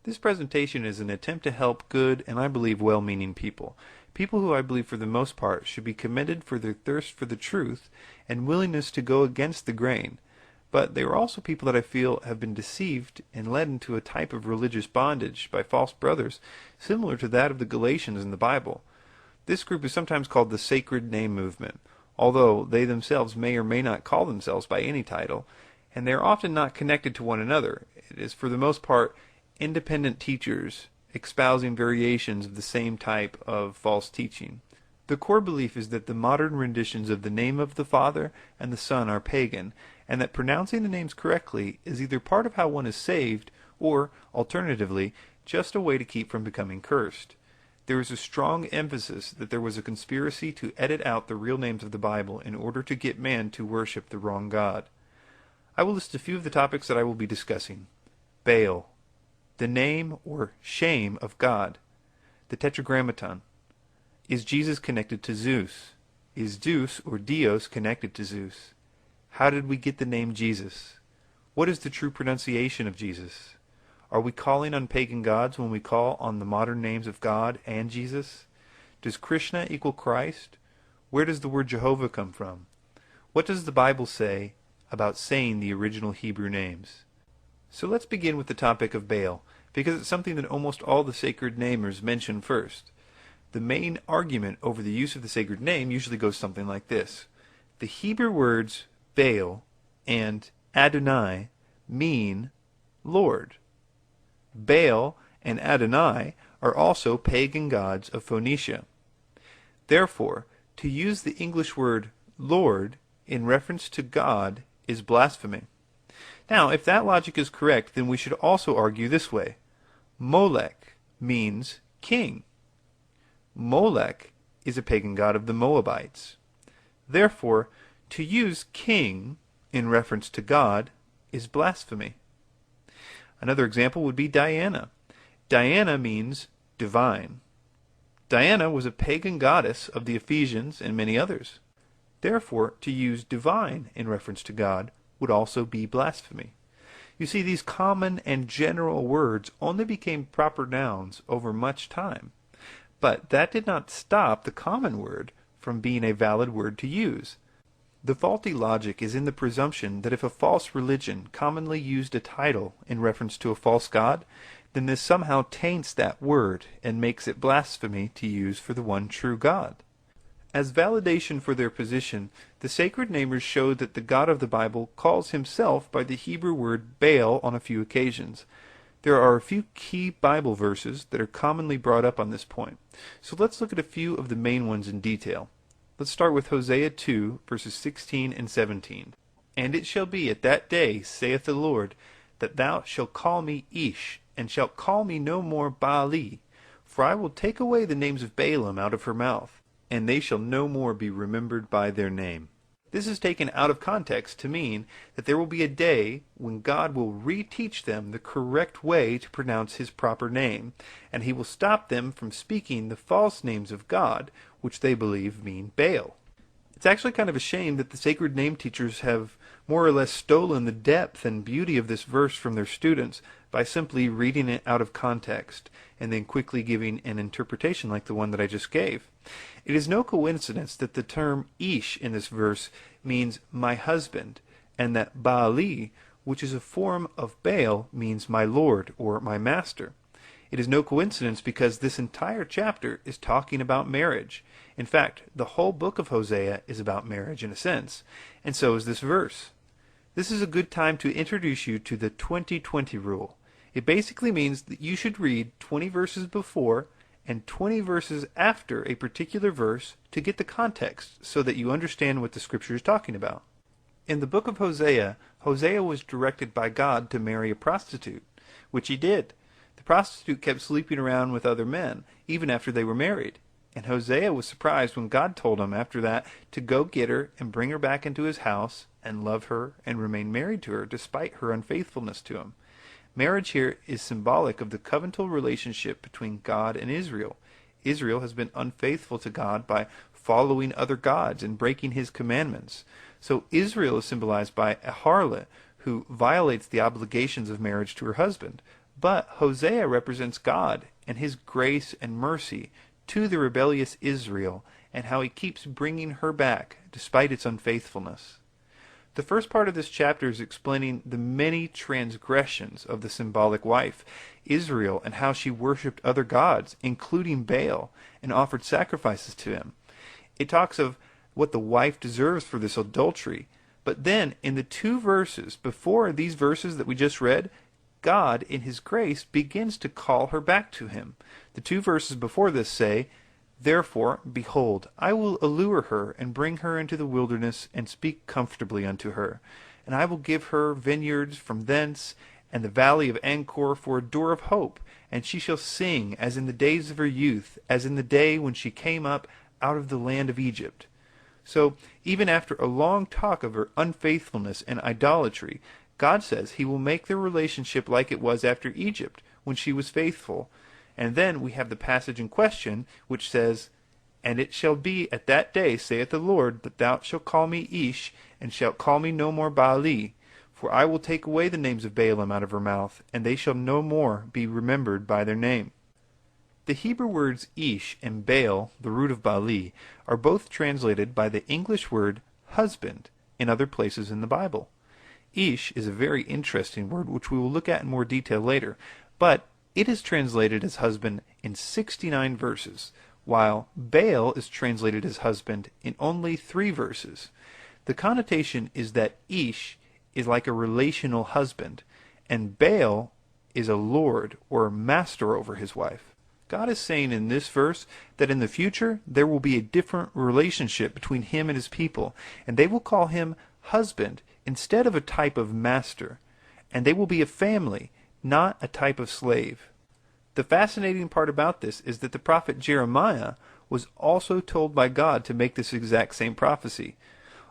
This presentation is an attempt to help good and I believe well-meaning people. People who I believe for the most part should be commended for their thirst for the truth and willingness to go against the grain. But they are also people that I feel have been deceived and led into a type of religious bondage by false brothers similar to that of the Galatians in the Bible. This group is sometimes called the Sacred Name Movement, although they themselves may or may not call themselves by any title, and they are often not connected to one another. It is for the most part independent teachers espousing variations of the same type of false teaching. The core belief is that the modern renditions of the name of the Father and the Son are pagan, and that pronouncing the names correctly is either part of how one is saved, or, alternatively, just a way to keep from becoming cursed. There is a strong emphasis that there was a conspiracy to edit out the real names of the Bible in order to get man to worship the wrong God. I will list a few of the topics that I will be discussing. Baal, the name or shame of God, the Tetragrameton. Is Jesus connected to Zeus? Is Zeus or dios connected to Zeus? How did we get the name Jesus? What is the true pronunciation of Jesus? Are we calling on pagan gods when we call on the modern names of God and Jesus? Does Krishna equal Christ? Where does the word Jehovah come from? What does the Bible say about saying the original Hebrew names? So let's begin with the topic of Baal, because it's something that almost all the sacred namers mention first. The main argument over the use of the sacred name usually goes something like this. The Hebrew words Baal and Adonai mean Lord. Baal and Adonai are also pagan gods of Phoenicia. Therefore, to use the English word Lord in reference to God is blasphemy. Now, if that logic is correct, then we should also argue this way. Molech means king. Molech is a pagan god of the Moabites. Therefore, to use king in reference to God is blasphemy. Another example would be Diana. Diana means divine. Diana was a pagan goddess of the Ephesians and many others. Therefore, to use divine in reference to God would also be blasphemy. You see, these common and general words only became proper nouns over much time. But that did not stop the common word from being a valid word to use. The faulty logic is in the presumption that if a false religion commonly used a title in reference to a false god, then this somehow taints that word and makes it blasphemy to use for the one true God. As validation for their position, the sacred namers showed that the God of the Bible calls himself by the Hebrew word Baal on a few occasions. There are a few key Bible verses that are commonly brought up on this point, so let's look at a few of the main ones in detail. Let's start with Hosea 2, verses 16 and 17. And it shall be at that day, saith the Lord, that thou shalt call me Ish, and shalt call me no more Baali, for I will take away the names of Baalim out of her mouth, and they shall no more be remembered by their name. This is taken out of context to mean that there will be a day when God will reteach them the correct way to pronounce his proper name, and he will stop them from speaking the false names of God, which they believe mean Baal. It's actually kind of a shame that the sacred name teachers have more or less stolen the depth and beauty of this verse from their students by simply reading it out of context and then quickly giving an interpretation like the one that I just gave. It is no coincidence that the term Ish in this verse means my husband, and that Baali, which is a form of Baal, means my lord or my master. It is no coincidence because this entire chapter is talking about marriage. In fact, the whole book of Hosea is about marriage in a sense, and so is this verse. This is a good time to introduce you to the 20-20 rule. It basically means that you should read 20 verses before and 20 verses after a particular verse to get the context so that you understand what the scripture is talking about. In the book of Hosea, Hosea was directed by God to marry a prostitute, which he did. The prostitute kept sleeping around with other men, even after they were married. And Hosea was surprised when God told him after that to go get her and bring her back into his house and love her and remain married to her despite her unfaithfulness to him. Marriage here is symbolic of the covenantal relationship between God and Israel. Israel has been unfaithful to God by following other gods and breaking his commandments. So Israel is symbolized by a harlot who violates the obligations of marriage to her husband. But Hosea represents God and his grace and mercy to the rebellious Israel, and how he keeps bringing her back despite its unfaithfulness. The first part of this chapter is explaining the many transgressions of the symbolic wife, Israel, and how she worshipped other gods, including Baal, and offered sacrifices to him. It talks of what the wife deserves for this adultery. But then, in the 2 verses before these verses that we just read, God, in his grace, begins to call her back to him. The 2 verses before this say, "Therefore, behold, I will allure her, and bring her into the wilderness, and speak comfortably unto her. And I will give her vineyards from thence, and the valley of Anchor for a door of hope. And she shall sing as in the days of her youth, as in the day when she came up out of the land of Egypt." So, even after a long talk of her unfaithfulness and idolatry, God says he will make their relationship like it was after Egypt, when she was faithful. And then we have the passage in question, which says, "And it shall be at that day, saith the Lord, that thou shalt call me Ish, and shalt call me no more Baali. For I will take away the names of Baalim out of her mouth, and they shall no more be remembered by their name." The Hebrew words Ish and Baal, the root of Baali, are both translated by the English word husband in other places in the Bible. Ish is a very interesting word, which we will look at in more detail later, but it is translated as husband in 69 verses, while Baal is translated as husband in only 3 verses. The connotation is that Ish is like a relational husband, and Baal is a lord or master over his wife. God is saying in this verse that in the future there will be a different relationship between him and his people, and they will call him husband instead of a type of master, and they will be a family, not a type of slave. The fascinating part about this is that the prophet Jeremiah was also told by God to make this exact same prophecy.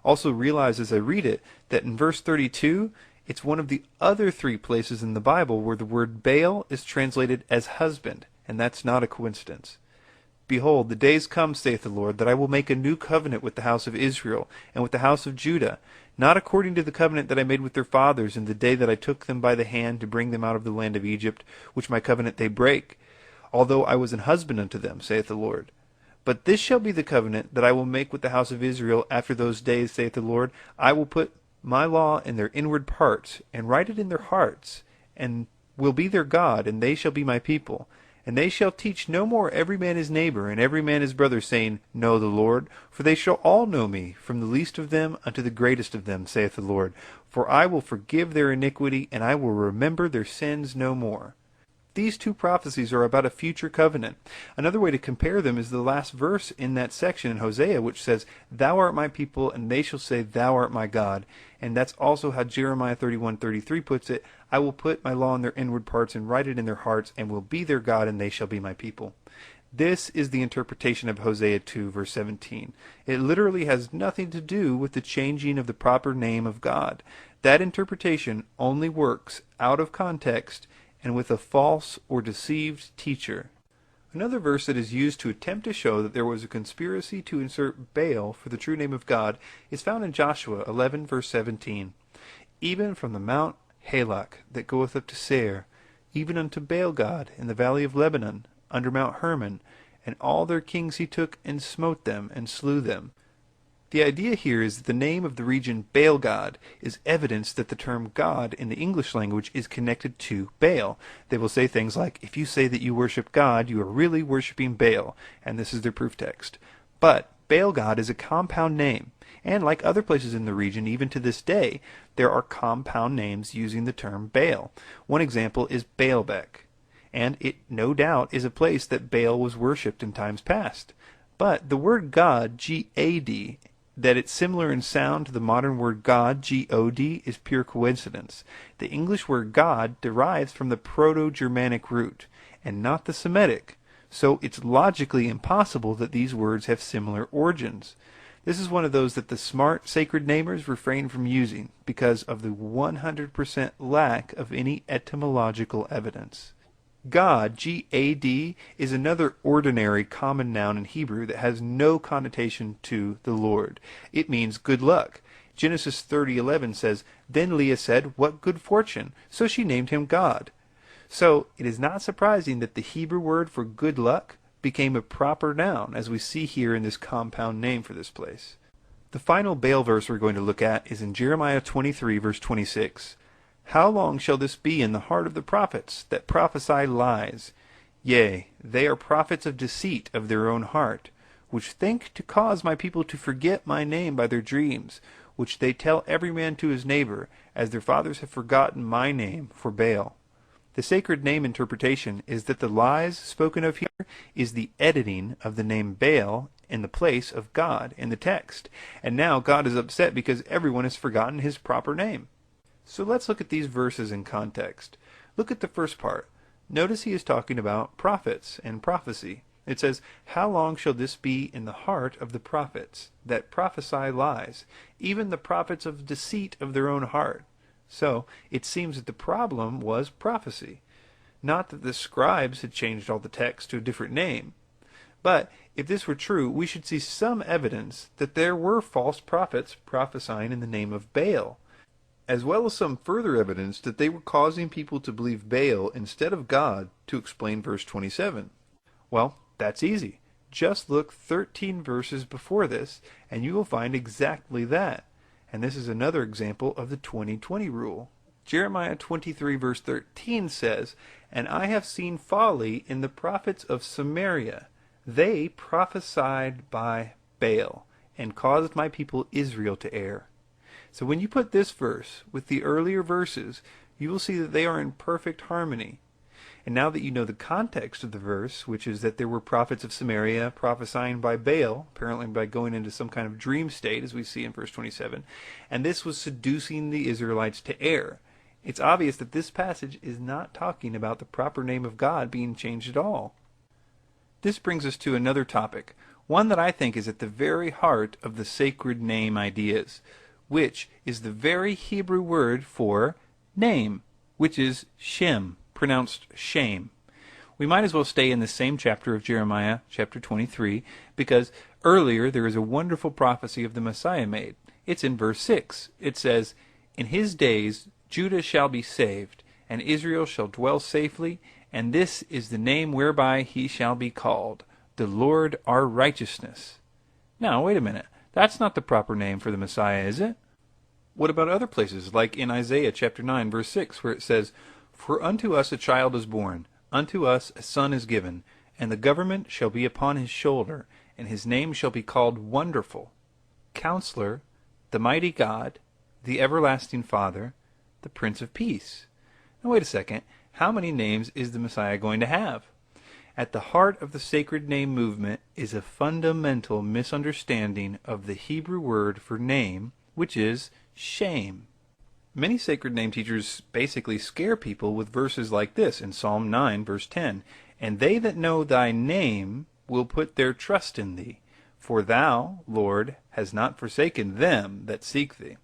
Also realize as I read it that in verse 32, it's one of the other 3 places in the Bible where the word Baal is translated as husband, and that's not a coincidence. "Behold, the days come, saith the Lord, that I will make a new covenant with the house of Israel, and with the house of Judah, not according to the covenant that I made with their fathers in the day that I took them by the hand to bring them out of the land of Egypt, which my covenant they break, although I was an husband unto them, saith the Lord. But this shall be the covenant that I will make with the house of Israel after those days, saith the Lord. I will put my law in their inward parts, and write it in their hearts, and will be their God, and they shall be my people. And they shall teach no more every man his neighbor, and every man his brother, saying, Know the Lord. For they shall all know me, from the least of them unto the greatest of them, saith the Lord. For I will forgive their iniquity, and I will remember their sins no more." These 2 prophecies are about a future covenant. Another way to compare them is the last verse in that section in Hosea, which says, "Thou art my people, and they shall say, Thou art my God." And that's also how Jeremiah 31:33 puts it, "I will put my law in their inward parts, and write it in their hearts, and will be their God, and they shall be my people." This is the interpretation of Hosea 2, verse 17. It literally has nothing to do with the changing of the proper name of God. That interpretation only works out of context and with a false or deceived teacher. Another verse that is used to attempt to show that there was a conspiracy to insert Baal for the true name of God is found in Joshua 11, verse 17. "Even from the Mount Halak that goeth up to Seir, even unto Baal God in the valley of Lebanon, under Mount Hermon, and all their kings he took and smote them and slew them." The idea here is that the name of the region Baal God is evidence that the term God in the English language is connected to Baal. They will say things like, if you say that you worship God, you are really worshiping Baal, and this is their proof text. But Baal God is a compound name, and like other places in the region, even to this day, there are compound names using the term Baal. One example is Baalbek, and it no doubt is a place that Baal was worshipped in times past. But the word God, G-A-D, that it's similar in sound to the modern word God, G-O-D, is pure coincidence. The English word God derives from the Proto-Germanic root, and not the Semitic, so it's logically impossible that these words have similar origins. This is one of those that the smart sacred namers refrain from using, because of the 100% lack of any etymological evidence. God, G-A-D, is another ordinary common noun in Hebrew that has no connotation to the Lord. It means good luck. Genesis 30:11 says, Then Leah said, What good fortune! So she named him God. So it is not surprising that the Hebrew word for good luck became a proper noun, as we see here in this compound name for this place. The final Baal verse we're going to look at is in Jeremiah 23, verse 26. How long shall this be in the heart of the prophets, that prophesy lies? Yea, they are prophets of deceit of their own heart, which think to cause my people to forget my name by their dreams, which they tell every man to his neighbor, as their fathers have forgotten my name for Baal. The sacred name interpretation is that the lies spoken of here is the editing of the name Baal in the place of God in the text. And now God is upset because everyone has forgotten his proper name. So let's look at these verses in context. Look at the first part. Notice he is talking about prophets and prophecy. It says, how long shall this be in the heart of the prophets, that prophesy lies, even the prophets of deceit of their own heart? So it seems that the problem was prophecy. Not that the scribes had changed all the text to a different name. But if this were true, we should see some evidence that there were false prophets prophesying in the name of Baal, as well as some further evidence that they were causing people to believe Baal instead of God to explain verse 27. Well, that's easy. Just look 13 verses before this, and you will find exactly that. And this is another example of the 20-20 rule. Jeremiah 23 verse 13 says, And I have seen folly in the prophets of Samaria. They prophesied by Baal, and caused my people Israel to err. So when you put this verse with the earlier verses, you will see that they are in perfect harmony. And now that you know the context of the verse, which is that there were prophets of Samaria prophesying by Baal, apparently by going into some kind of dream state, as we see in verse 27, and this was seducing the Israelites to err, it's obvious that this passage is not talking about the proper name of God being changed at all. This brings us to another topic, one that I think is at the very heart of the sacred name ideas, which is the very Hebrew word for name, which is Shem, pronounced shame. We might as well stay in the same chapter of Jeremiah, chapter 23, because earlier there is a wonderful prophecy of the Messiah made. It's in verse 6. It says, In his days Judah shall be saved, and Israel shall dwell safely, and this is the name whereby he shall be called, the Lord our righteousness. Now, wait a minute. That's not the proper name for the Messiah, is it? What about other places, like in Isaiah chapter 9, verse 6, where it says, For unto us a child is born, unto us a son is given, and the government shall be upon his shoulder, and his name shall be called Wonderful, Counselor, the Mighty God, the Everlasting Father, the Prince of Peace. Now wait a second, how many names is the Messiah going to have? At the heart of the sacred name movement is a fundamental misunderstanding of the Hebrew word for name, which is shame. Many sacred name teachers basically scare people with verses like this in Psalm 9, verse 10. And they that know thy name will put their trust in thee. For thou, Lord, hast not forsaken them that seek thee.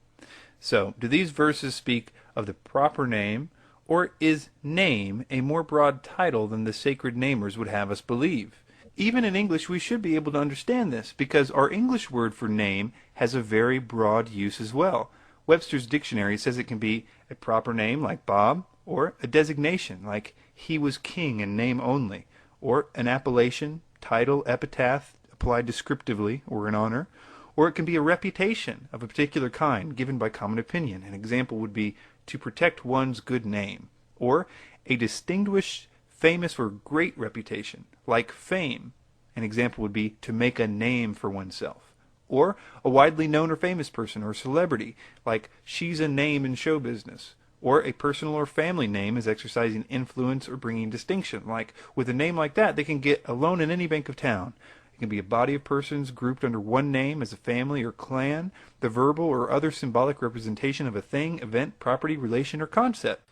So, do these verses speak of the proper name, or is name a more broad title than the sacred namers would have us believe? Even in English we should be able to understand this, because our English word for name has a very broad use as well. Webster's dictionary says it can be a proper name like Bob, or a designation like he was king in name only, or an appellation, title, epitaph applied descriptively or in honor, or it can be a reputation of a particular kind given by common opinion. An example would be to protect one's good name, or a distinguished, famous, or great reputation, like fame. An example would be to make a name for oneself. Or a widely known or famous person or celebrity, like she's a name in show business. Or a personal or family name is exercising influence or bringing distinction, like with a name like that they can get a loan in any bank of town. It can be a body of persons grouped under one name as a family or clan, the verbal or other symbolic representation of a thing, event, property, relation, or concept.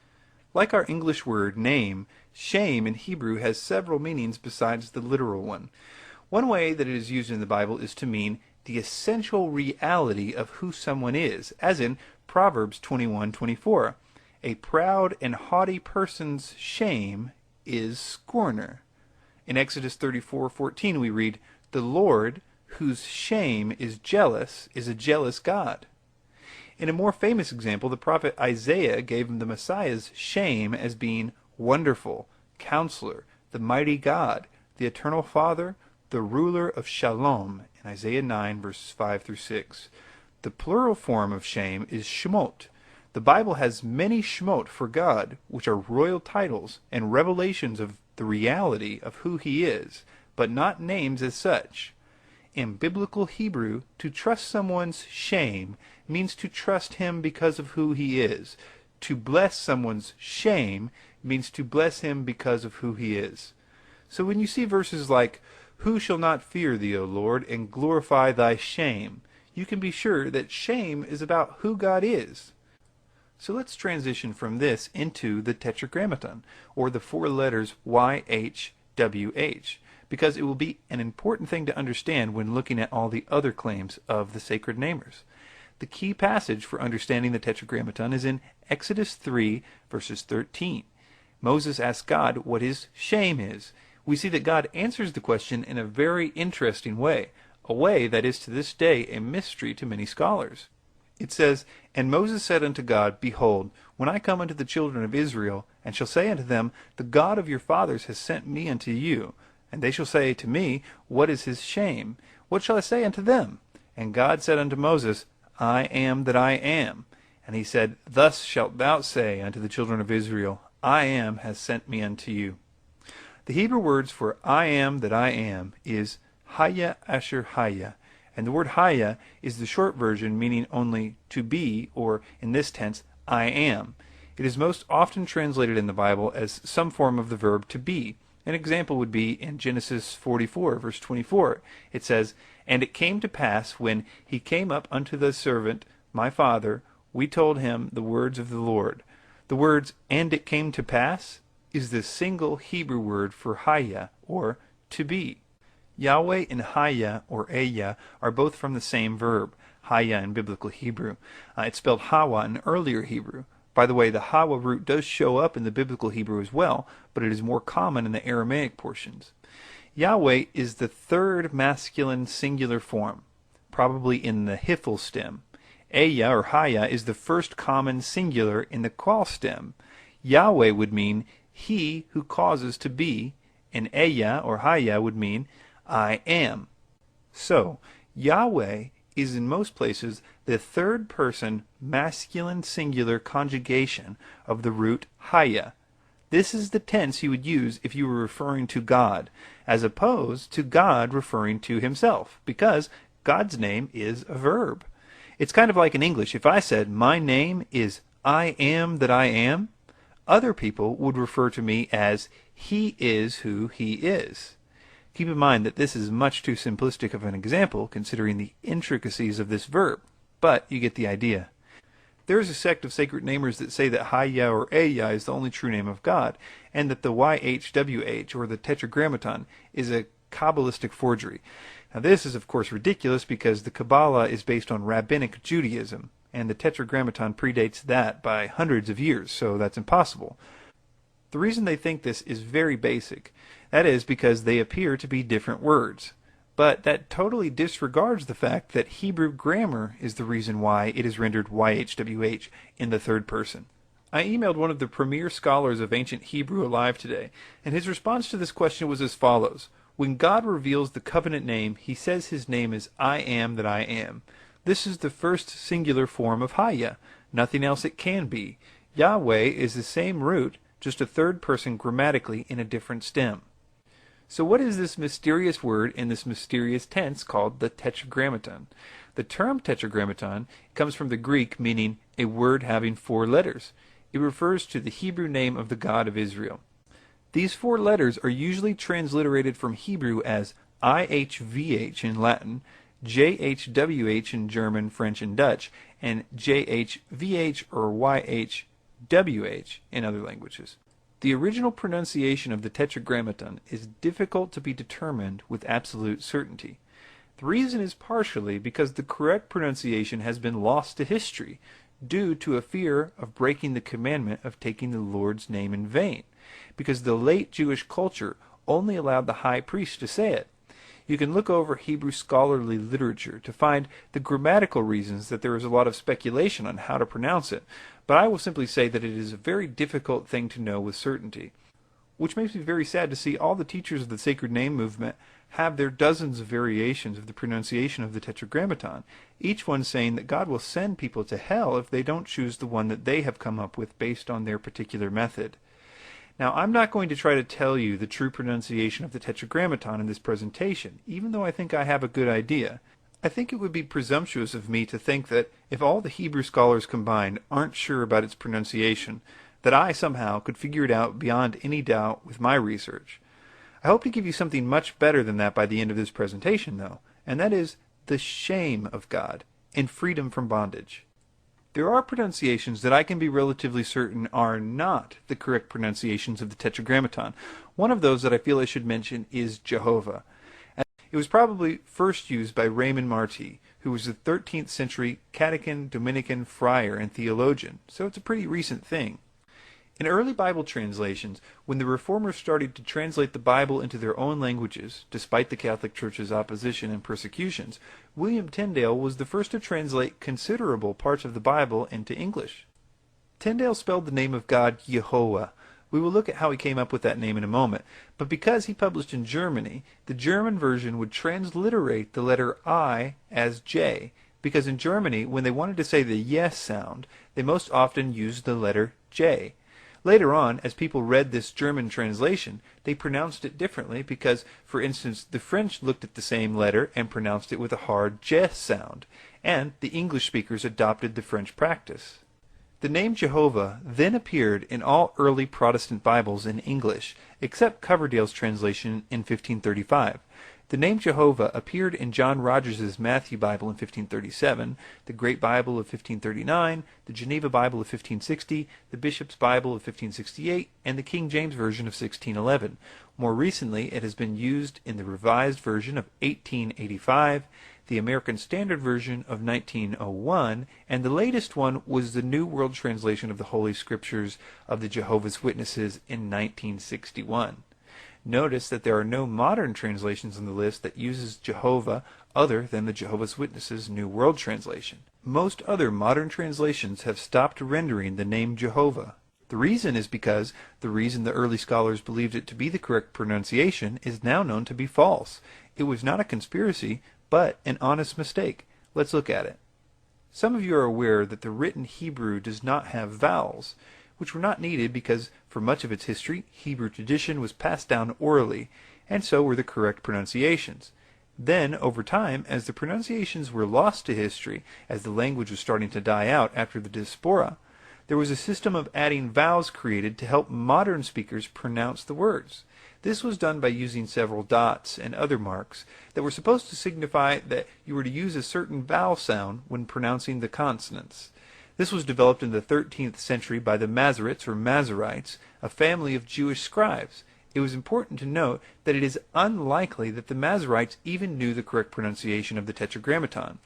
Like our English word name, shame in Hebrew has several meanings besides the literal one. One way that it is used in the Bible is to mean the essential reality of who someone is, as in Proverbs 21:24. A proud and haughty person's shame is scorner. In Exodus 34:14 we read, The Lord, whose shame is a jealous God. In a more famous example, the prophet Isaiah gave the Messiah's shame as being Wonderful, Counselor, the Mighty God, the Eternal Father, the Ruler of Shalom, in Isaiah 9, verses 5 through 6. The plural form of Shem is Shemot. The Bible has many Shemot for God, which are royal titles and revelations of the reality of who He is, but not names as such. In biblical Hebrew, to trust someone's shame means to trust him because of who he is. To bless someone's shame means to bless him because of who he is. So when you see verses like, "Who shall not fear thee, O Lord, and glorify thy shame?" you can be sure that shame is about who God is. So let's transition from this into the Tetragrameton, or the four letters YHWH, because it will be an important thing to understand when looking at all the other claims of the sacred namers. The key passage for understanding the Tetragrameton is in Exodus 3, verses 13. Moses asks God what his shame is. We see that God answers the question in a very interesting way, a way that is to this day a mystery to many scholars. It says, "And Moses said unto God, Behold, when I come unto the children of Israel, and shall say unto them, The God of your fathers has sent me unto you, and they shall say to me, What is his shame? What shall I say unto them? And God said unto Moses, I am that I am. And he said, Thus shalt thou say unto the children of Israel, I am has sent me unto you." The Hebrew words for I am that I am is Haya Asher Haya, and the word Haya is the short version meaning only to be, or in this tense, I am. It is most often translated in the Bible as some form of the verb to be. An example would be in Genesis 44, verse 24. It says, "And it came to pass, when he came up unto the servant, my father, we told him the words of the Lord." The words, "and it came to pass," is the single Hebrew word for Haya, or to be. Yahweh and Haya, or Eya, are both from the same verb, Haya in biblical Hebrew. It's spelled Hawa in earlier Hebrew. By the way, the Hawa root does show up in the biblical Hebrew as well, but it is more common in the Aramaic portions. Yahweh is the third masculine singular form, probably in the Hiphil stem. Eya, or Haya, is the first common singular in the Qal stem. Yahweh would mean he who causes to be, and Eya, or Haya, would mean I am. So, Yahweh is in most places the third person masculine singular conjugation of the root Haya. This is the tense you would use if you were referring to God, as opposed to God referring to himself, because God's name is a verb. It's kind of like in English. If I said, my name is I am that I am, other people would refer to me as he is who he is. Keep in mind that this is much too simplistic of an example considering the intricacies of this verb, but you get the idea. There is a sect of sacred namers that say that Haya or Eya is the only true name of God, and that the YHWH, or the Tetragrameton, is a Kabbalistic forgery. Now this is of course ridiculous because the Kabbalah is based on Rabbinic Judaism, and the Tetragrameton predates that by hundreds of years, so that's impossible. The reason they think this is very basic. That is because they appear to be different words. But that totally disregards the fact that Hebrew grammar is the reason why it is rendered YHWH in the third person. I emailed one of the premier scholars of ancient Hebrew alive today, and his response to this question was as follows. When God reveals the covenant name, he says his name is I am that I am. This is the first singular form of Haya. Nothing else it can be. Yahweh is the same root, just a third person grammatically in a different stem. So what is this mysterious word in this mysterious tense called the Tetragrameton? The term Tetragrameton comes from the Greek meaning a word having 4 letters. It refers to the Hebrew name of the God of Israel. These 4 letters are usually transliterated from Hebrew as IHVH in Latin, JHWH in German, French, and Dutch, and JHVH or YHWH in other languages. The original pronunciation of the Tetragrameton is difficult to be determined with absolute certainty. The reason is partially because the correct pronunciation has been lost to history due to a fear of breaking the commandment of taking the Lord's name in vain, because the late Jewish culture only allowed the high priest to say it. You can look over Hebrew scholarly literature to find the grammatical reasons that there is a lot of speculation on how to pronounce it, but I will simply say that it is a very difficult thing to know with certainty. Which makes me very sad to see all the teachers of the sacred name movement have their dozens of variations of the pronunciation of the Tetragrameton, each one saying that God will send people to hell if they don't choose the one that they have come up with based on their particular method. Now, I'm not going to try to tell you the true pronunciation of the Tetragrameton in this presentation, even though I think I have a good idea. I think it would be presumptuous of me to think that if all the Hebrew scholars combined aren't sure about its pronunciation, that I somehow could figure it out beyond any doubt with my research. I hope to give you something much better than that by the end of this presentation, though, and that is the shame of God and freedom from bondage. There are pronunciations that I can be relatively certain are not the correct pronunciations of the Tetragrameton. One of those that I feel I should mention is Jehovah. It was probably first used by Raymond Marty, who was a 13th century Catechin Dominican friar and theologian, so it's a pretty recent thing. In early Bible translations, when the Reformers started to translate the Bible into their own languages, despite the Catholic Church's opposition and persecutions, William Tyndale was the first to translate considerable parts of the Bible into English. Tyndale spelled the name of God Jehovah. We will look at how he came up with that name in a moment, but because he published in Germany, the German version would transliterate the letter I as J, because in Germany, when they wanted to say the yes sound, they most often used the letter J. Later on, as people read this German translation, they pronounced it differently because, for instance, the French looked at the same letter and pronounced it with a hard J sound, and the English speakers adopted the French practice. The name Jehovah then appeared in all early Protestant Bibles in English, except Coverdale's translation in 1535. The name Jehovah appeared in John Rogers's Matthew Bible in 1537, the Great Bible of 1539, the Geneva Bible of 1560, the Bishop's Bible of 1568, and the King James Version of 1611. More recently, it has been used in the Revised Version of 1885, the American Standard Version of 1901, and the latest one was the New World Translation of the Holy Scriptures of the Jehovah's Witnesses in 1961. Notice that there are no modern translations on the list that uses Jehovah other than the Jehovah's Witnesses New World Translation. Most other modern translations have stopped rendering the name Jehovah. The reason is because the reason the early scholars believed it to be the correct pronunciation is now known to be false. It was not a conspiracy, but an honest mistake. Let's look at it. Some of you are aware that the written Hebrew does not have vowels, which were not needed because for much of its history, Hebrew tradition was passed down orally, and so were the correct pronunciations. Then, over time, as the pronunciations were lost to history, as the language was starting to die out after the diaspora, there was a system of adding vowels created to help modern speakers pronounce the words. This was done by using several dots and other marks that were supposed to signify that you were to use a certain vowel sound when pronouncing the consonants. This was developed in the 13th century by the Masoretes or Masoretes, a family of Jewish scribes. It was important to note that it is unlikely that the Masoretes even knew the correct pronunciation of the Tetragrameton.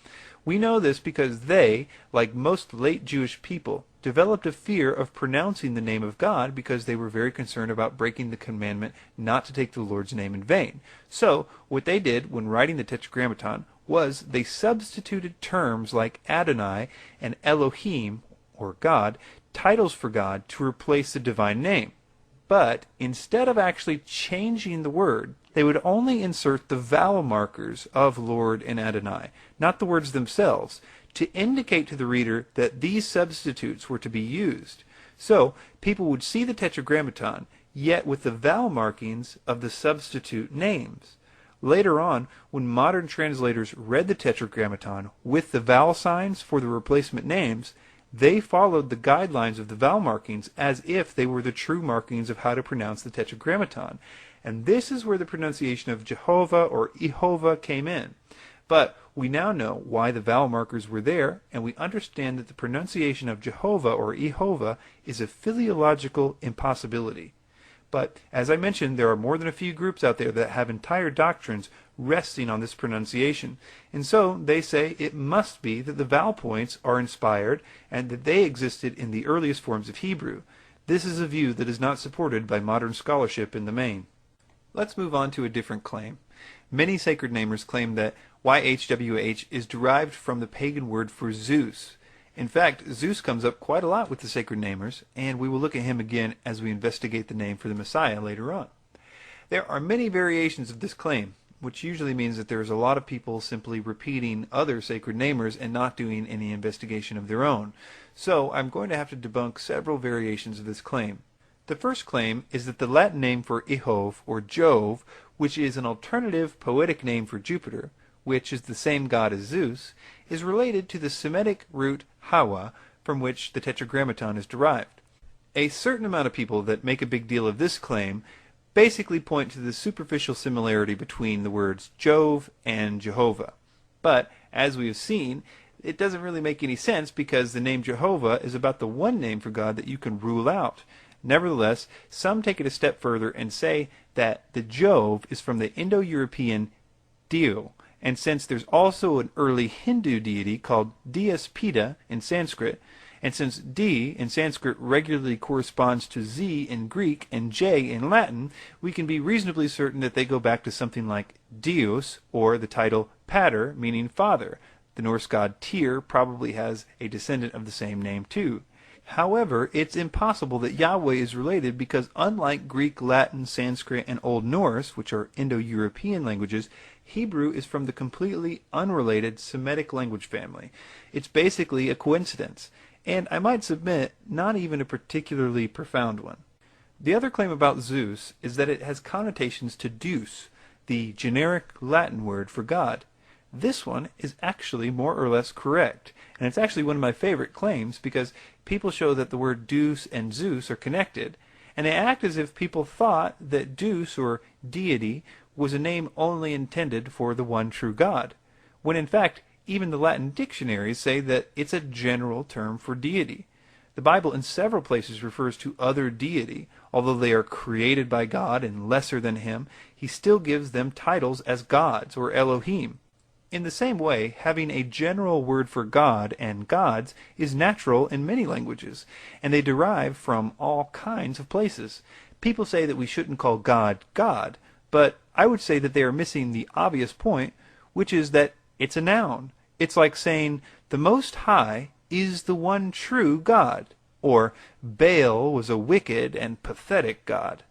We know this because they, like most late Jewish people, developed a fear of pronouncing the name of God because they were very concerned about breaking the commandment not to take the Lord's name in vain. So, what they did when writing the Tetragrameton was they substituted terms like Adonai and Elohim, or God, titles for God, to replace the divine name. But instead of actually changing the word, they would only insert the vowel markers of Lord and Adonai, not the words themselves, to indicate to the reader that these substitutes were to be used. So, people would see the Tetragrameton, yet with the vowel markings of the substitute names. Later on, when modern translators read the Tetragrameton with the vowel signs for the replacement names, they followed the guidelines of the vowel markings as if they were the true markings of how to pronounce the Tetragrameton. And this is where the pronunciation of Jehovah or Jehovah came in. But we now know why the vowel markers were there, and we understand that the pronunciation of Jehovah or Jehovah is a philological impossibility. But, as I mentioned, there are more than a few groups out there that have entire doctrines resting on this pronunciation. And so, they say it must be that the vowel points are inspired and that they existed in the earliest forms of Hebrew. This is a view that is not supported by modern scholarship in the main. Let's move on to a different claim. Many sacred namers claim that YHWH is derived from the pagan word for Zeus. In fact, Zeus comes up quite a lot with the sacred namers, and we will look at him again as we investigate the name for the Messiah later on. There are many variations of this claim, which usually means that there's a lot of people simply repeating other sacred namers and not doing any investigation of their own. So I'm going to have to debunk several variations of this claim. The first claim is that the Latin name for Jehov, or Jove, which is an alternative poetic name for Jupiter, which is the same god as Zeus, is related to the Semitic root Hawa, from which the Tetragrameton is derived. A certain amount of people that make a big deal of this claim basically point to the superficial similarity between the words Jove and Jehovah. But, as we have seen, it doesn't really make any sense because the name Jehovah is about the one name for God that you can rule out. Nevertheless, some take it a step further and say that the Jove is from the Indo-European dio, and since there's also an early Hindu deity called Deus in Sanskrit, and since D in Sanskrit regularly corresponds to Z in Greek and J in Latin, we can be reasonably certain that they go back to something like Deus, or the title Pater, meaning father. The Norse god Tyr probably has a descendant of the same name too. However, it's impossible that Yahweh is related because unlike Greek, Latin, Sanskrit, and Old Norse, which are Indo-European languages, Hebrew is from the completely unrelated Semitic language family. It's basically a coincidence, and I might submit, not even a particularly profound one. The other claim about Zeus is that it has connotations to deus, the generic Latin word for God. This one is actually more or less correct, and it's actually one of my favorite claims because people show that the word deus and Zeus are connected, and they act as if people thought that deus, or deity, was a name only intended for the one true God, when in fact even the Latin dictionaries say that it's a general term for deity. The Bible in several places refers to other deity. Although they are created by God and lesser than Him, He still gives them titles as gods, or Elohim. In the same way, having a general word for God and gods is natural in many languages, and they derive from all kinds of places. People say that we shouldn't call God, God, but I would say that they are missing the obvious point, which is that it's a noun. It's like saying, the Most High is the one true God, or Baal was a wicked and pathetic God.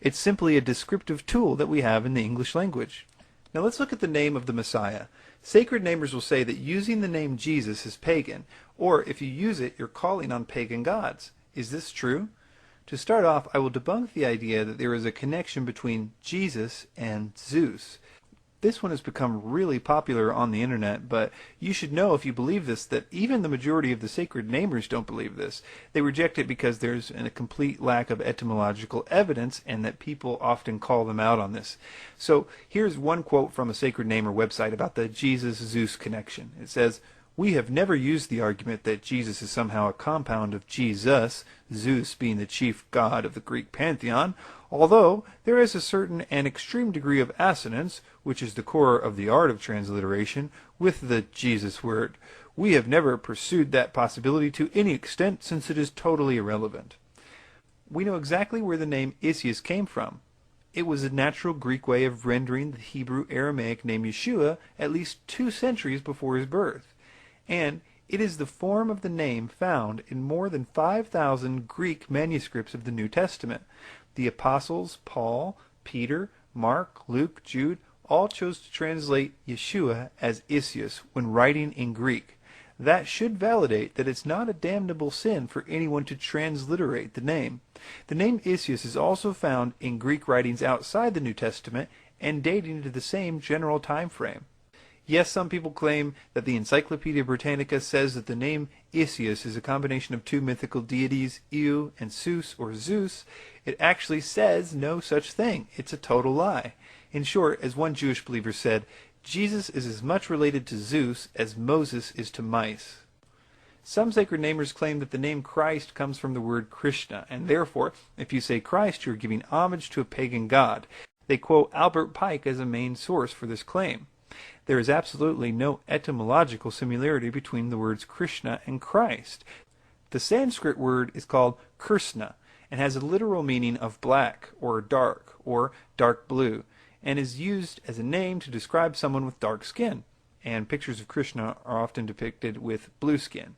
It's simply a descriptive tool that we have in the English language. Now let's look at the name of the Messiah. Sacred namers will say that using the name Jesus is pagan, or if you use it, you're calling on pagan gods. Is this true? To start off, I will debunk the idea that there is a connection between Jesus and Zeus. This one has become really popular on the internet, but you should know if you believe this that even the majority of the sacred namers don't believe this. They reject it because there's a complete lack of etymological evidence and that people often call them out on this. So here's one quote from a sacred namer website about the Jesus-Zeus connection. It says, "We have never used the argument that Jesus is somehow a compound of Jesus, Zeus being the chief god of the Greek pantheon, although there is a certain and extreme degree of assonance, which is the core of the art of transliteration, with the Jesus word. We have never pursued that possibility to any extent since it is totally irrelevant." We know exactly where the name Isis came from. It was a natural Greek way of rendering the Hebrew Aramaic name Yeshua at least 2 centuries before his birth. And it is the form of the name found in more than 5,000 Greek manuscripts of the New Testament. The apostles, Paul, Peter, Mark, Luke, Jude, all chose to translate Yeshua as Isis when writing in Greek. That should validate that it's not a damnable sin for anyone to transliterate the name. The name Isis is also found in Greek writings outside the New Testament and dating to the same general time frame. Yes, some people claim that the Encyclopedia Britannica says that the name Isis is a combination of 2 mythical deities, Io and Zeus or Zeus. It actually says no such thing. It's a total lie. In short, as one Jewish believer said, Jesus is as much related to Zeus as Moses is to mice. Some sacred namers claim that the name Christ comes from the word Krishna, and therefore, if you say Christ, you're giving homage to a pagan god. They quote Albert Pike as a main source for this claim. There is absolutely no etymological similarity between the words Krishna and Christ. The Sanskrit word is called Krishna and has a literal meaning of black or dark blue. and is used as a name to describe someone with dark skin, and pictures of Krishna are often depicted with blue skin.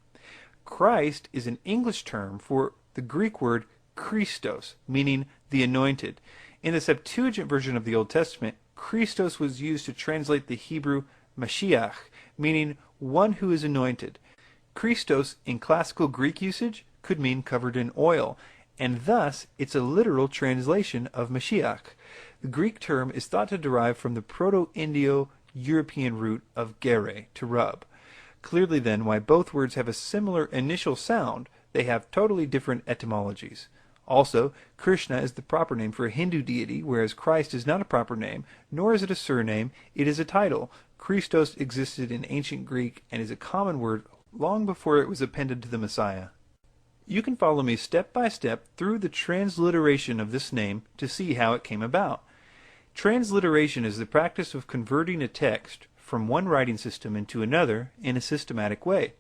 Christ is an English term for the Greek word Christos, meaning the anointed. In the Septuagint version of the Old Testament, Christos was used to translate the Hebrew Mashiach, meaning one who is anointed. Christos in classical Greek usage could mean covered in oil, and thus it's a literal translation of Mashiach. The Greek term is thought to derive from the Proto-Indo-European root of gere, to rub. Clearly then, why both words have a similar initial sound, they have totally different etymologies. Also, Krishna is the proper name for a Hindu deity, whereas Christ is not a proper name, nor is it a surname, it is a title. Christos existed in ancient Greek and is a common word long before it was appended to the Messiah. You can follow me step by step through the transliteration of this name to see how it came about. Transliteration is the practice of converting a text from one writing system into another in a systematic way.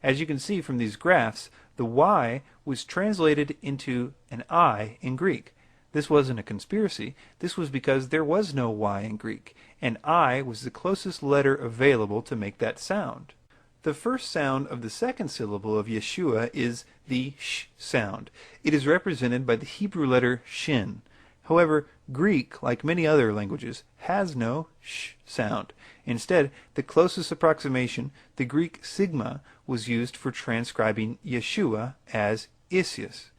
As you can see from these graphs, the Y was translated into an I in Greek. This wasn't a conspiracy. This was because there was no Y in Greek, and I was the closest letter available to make that sound. The first sound of the second syllable of Yeshua is the sh sound. It is represented by the Hebrew letter shin. However, Greek, like many other languages, has no sh sound. Instead, the closest approximation, the Greek sigma, was used for transcribing Yeshua as Isius.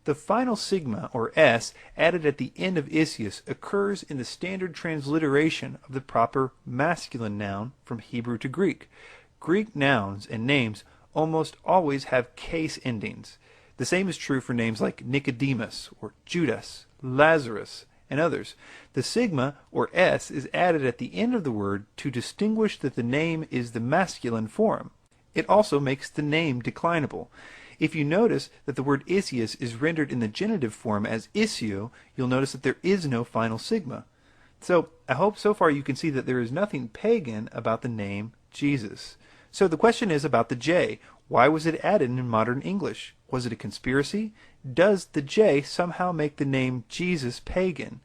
The final sigma, or S, added at the end of Isius occurs in the standard transliteration of the proper masculine noun from Hebrew to Greek. Greek nouns and names almost always have case endings. The same is true for names like Nicodemus or Judas, Lazarus, and others. The sigma, or S, is added at the end of the word to distinguish that the name is the masculine form. It also makes the name declinable. If you notice that the word Isius is rendered in the genitive form as Isio, you'll notice that there is no final sigma. So, I hope so far you can see that there is nothing pagan about the name Jesus. So the question is about the J. Why was it added in modern English? Was it a conspiracy? Does the J somehow make the name Jesus pagan?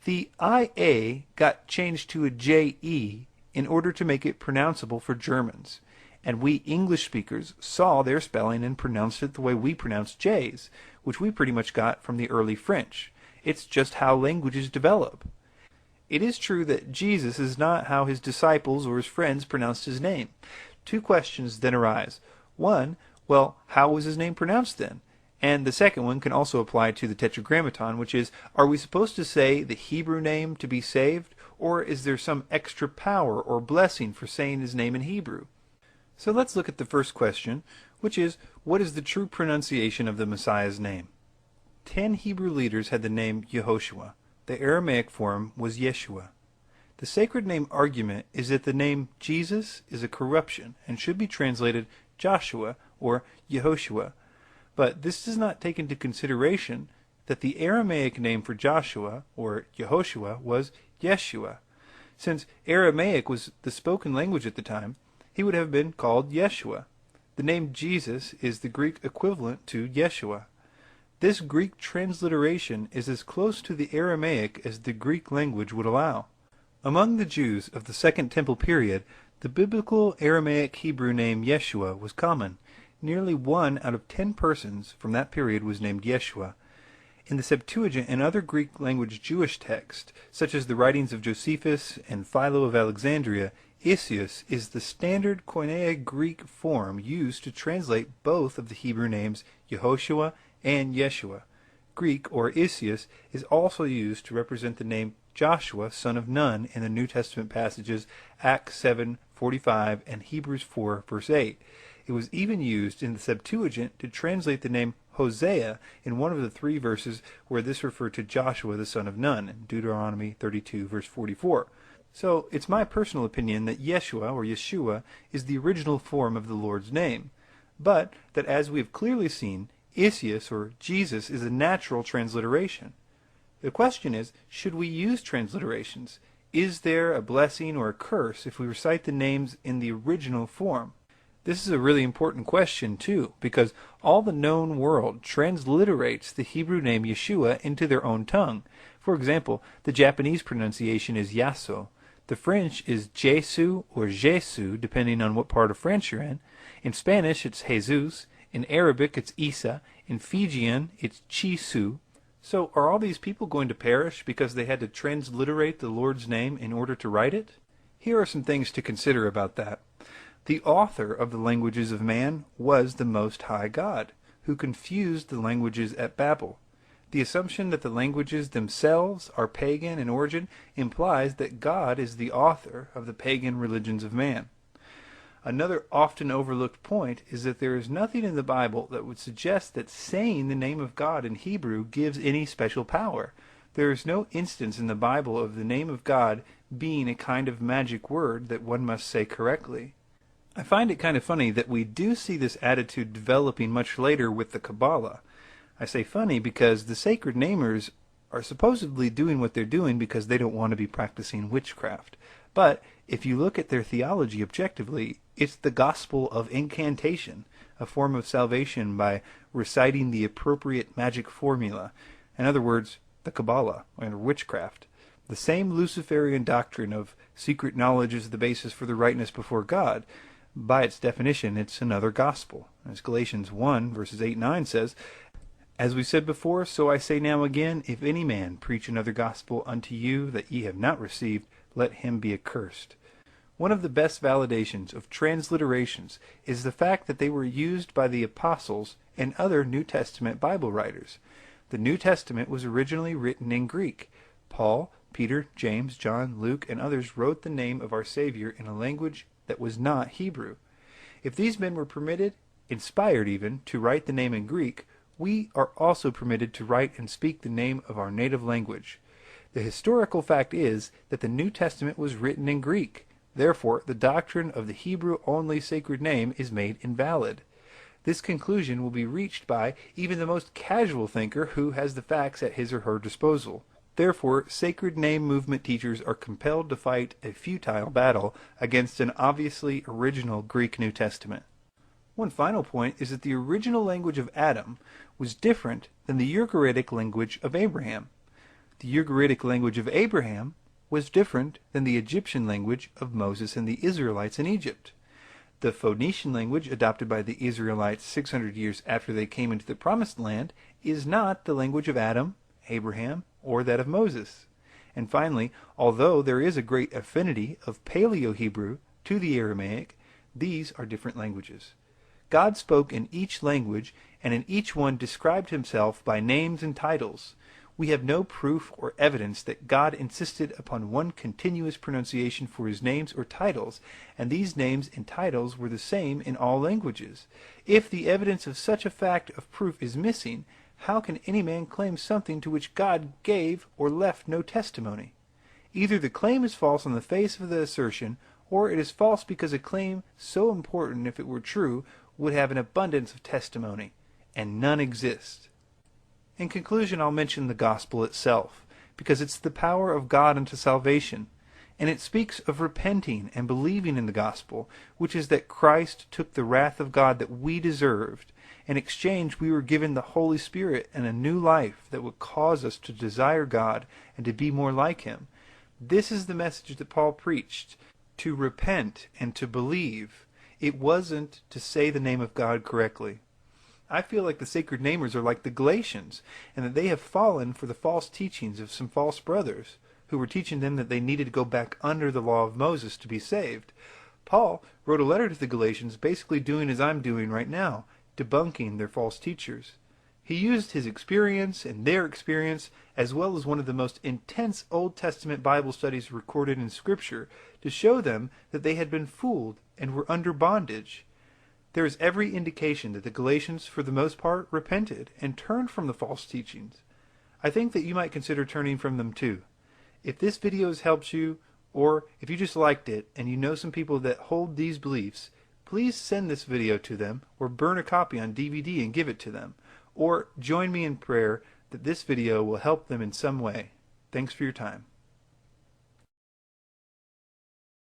The IA got changed to a JE in order to make it pronounceable for Germans. And we English speakers saw their spelling and pronounced it the way we pronounce J's, which we pretty much got from the early French. It's just how languages develop. It is true that Jesus is not how his disciples or his friends pronounced his name. Two questions then arise. One, well, how was his name pronounced then? And the second one can also apply to the Tetragrameton, which is, are we supposed to say the Hebrew name to be saved, or is there some extra power or blessing for saying his name in Hebrew? So let's look at the first question, which is, what is the true pronunciation of the Messiah's name? 10 Hebrew leaders had the name Yehoshua. The Aramaic form was Yeshua. The sacred name argument is that the name Jesus is a corruption and should be translated Joshua or Yehoshua. But this does not take into consideration that the Aramaic name for Joshua or Yehoshua was Yeshua. Since Aramaic was the spoken language at the time, he would have been called Yeshua. The name Jesus is the Greek equivalent to Yeshua. This Greek transliteration is as close to the Aramaic as the Greek language would allow. Among the Jews of the Second Temple period, the biblical Aramaic Hebrew name Yeshua was common. Nearly 1 out of 10 persons from that period was named Yeshua. In the Septuagint and other Greek language Jewish texts, such as the writings of Josephus and Philo of Alexandria, Isius is the standard Koine Greek form used to translate both of the Hebrew names Yehoshua and Yeshua. Greek, or Isius, is also used to represent the name Joshua, son of Nun, in the New Testament passages Acts 7:45 and Hebrews 4, verse 8. It was even used in the Septuagint to translate the name Hosea in one of the 3 verses where this referred to Joshua, the son of Nun, in Deuteronomy 32, verse 44. So, it's my personal opinion that Yeshua, or Yeshua, is the original form of the Lord's name, but that as we have clearly seen, Isius, or Jesus, is a natural transliteration. The question is, should we use transliterations? Is there a blessing or a curse if we recite the names in the original form? This is a really important question, too, because all the known world transliterates the Hebrew name Yeshua into their own tongue. For example, the Japanese pronunciation is Yaso. The French is Jesu or Jesu, depending on what part of France you're in. In Spanish, it's Jesus. In Arabic, it's Isa. In Fijian, it's Chisu. So are all these people going to perish because they had to transliterate the Lord's name in order to write it? Here are some things to consider about that. The author of the languages of man was the Most High God, who confused the languages at Babel. The assumption that the languages themselves are pagan in origin implies that God is the author of the pagan religions of man. Another often overlooked point is that there is nothing in the Bible that would suggest that saying the name of God in Hebrew gives any special power. There is no instance in the Bible of the name of God being a kind of magic word that one must say correctly. I find it kind of funny that we do see this attitude developing much later with the Kabbalah. I say funny because the sacred namers are supposedly doing what they're doing because they don't want to be practicing witchcraft. But if you look at their theology objectively, it's the gospel of incantation, a form of salvation by reciting the appropriate magic formula. In other words, the Kabbalah, or witchcraft. The same Luciferian doctrine of secret knowledge is the basis for the rightness before God. By its definition, it's another gospel. As Galatians 1, verses 8-9 says, "As we said before, so I say now again, if any man preach another gospel unto you that ye have not received, let him be accursed." One of the best validations of transliterations is the fact that they were used by the apostles and other New Testament Bible writers. The New Testament was originally written in Greek. Paul, Peter, James, John, Luke, and others wrote the name of our Savior in a language that was not Hebrew. If these men were permitted, inspired even, to write the name in Greek, we are also permitted to write and speak the name of our native language. The historical fact is that the New Testament was written in Greek. Therefore, the doctrine of the Hebrew-only sacred name is made invalid. This conclusion will be reached by even the most casual thinker who has the facts at his or her disposal. Therefore, sacred name movement teachers are compelled to fight a futile battle against an obviously original Greek New Testament. One final point is that the original language of Adam was different than the Ugaritic language of Abraham. The Ugaritic language of Abraham was different than the Egyptian language of Moses and the Israelites in Egypt. The Phoenician language adopted by the Israelites 600 years after they came into the Promised Land is not the language of Adam, Abraham, or that of Moses. And finally, although there is a great affinity of Paleo-Hebrew to the Aramaic, these are different languages. God spoke in each language, and in each one described himself by names and titles. We have no proof or evidence that God insisted upon one continuous pronunciation for his names or titles, and these names and titles were the same in all languages. If the evidence of such a fact of proof is missing, how can any man claim something to which God gave or left no testimony? Either the claim is false on the face of the assertion, or it is false because a claim so important, if it were true, would have an abundance of testimony, and none exist. In conclusion, I'll mention the gospel itself, because it's the power of God unto salvation, and it speaks of repenting and believing in the gospel, which is that Christ took the wrath of God that we deserved. In exchange, we were given the Holy Spirit and a new life that would cause us to desire God and to be more like him. This is the message that Paul preached, to repent and to believe. It wasn't to say the name of God correctly. I feel like the sacred namers are like the Galatians, and that they have fallen for the false teachings of some false brothers, who were teaching them that they needed to go back under the law of Moses to be saved. Paul wrote a letter to the Galatians basically doing as I'm doing right now, debunking their false teachers. He used his experience and their experience, as well as one of the most intense Old Testament Bible studies recorded in Scripture, to show them that they had been fooled and were under bondage. There is every indication that the Galatians, for the most part, repented and turned from the false teachings. I think that you might consider turning from them too. If this video has helped you, or if you just liked it and you know some people that hold these beliefs, please send this video to them or burn a copy on DVD and give it to them. Or join me in prayer that this video will help them in some way. Thanks for your time.